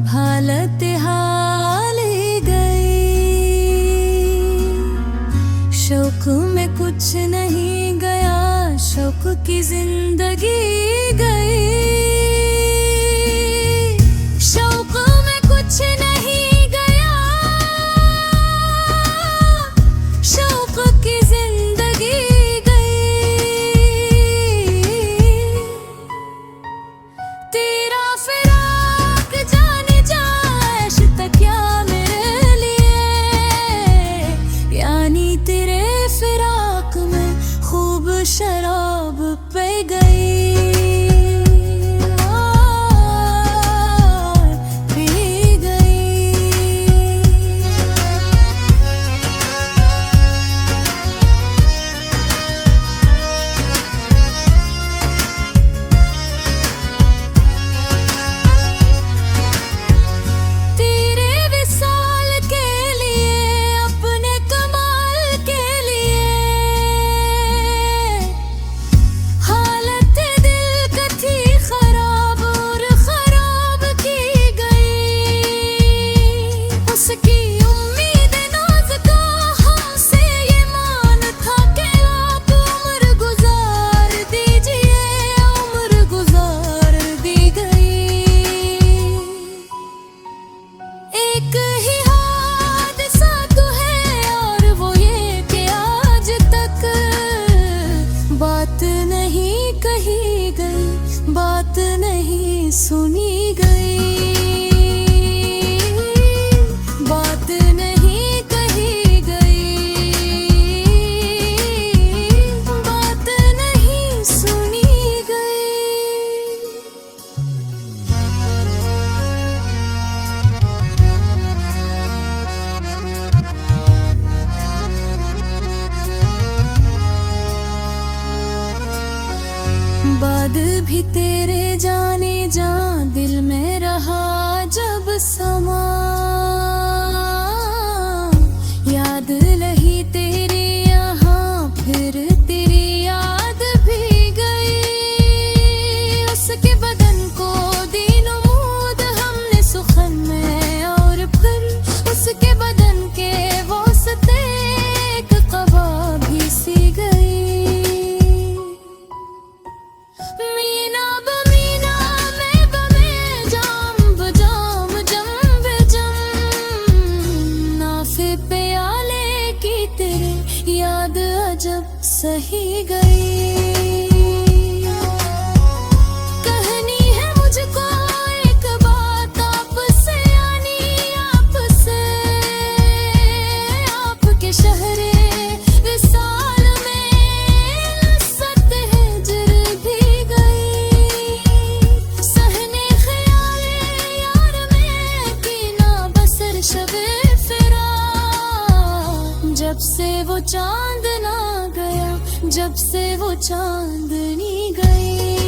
हालत हाल गई। शौक में कुछ नहीं गया, शौक की जिंदगी गई। शौक में कुछ नहीं गया, शौक की जिंदगी गई। तेरा फिराक जाने जा इश्क क्या मेरे लिए, यानी तेरे फिराक में खूब शराब पे गई। बात नहीं कही गई, बात नहीं सुनी गई। बात नहीं कही गई, बात नहीं सुनी गई। बाद भी तेरे जाने जा दिल में रहा जब समा। याद लही तेरी यहाँ, फिर तेरी याद भी गई। उसके बदन को दी नमूद हमने सुखन में, और फिर उसके बदन के वास्ते एक क़बा भी सी गई। मीना बमीना में बमे, जाम बजाम जम बेजम। नाफे प्याले की तेरे याद अजब सही गई। कहनी है मुझको एक बात आपसे, यानी आपसे। आपके शहरे विसाल में लज़्ज़त हिज्र भी गई। सहने ख्याले यार में कीना बसर शबे फिरा, जब से वो चांद ना गया, जब से वो चांदनी गई।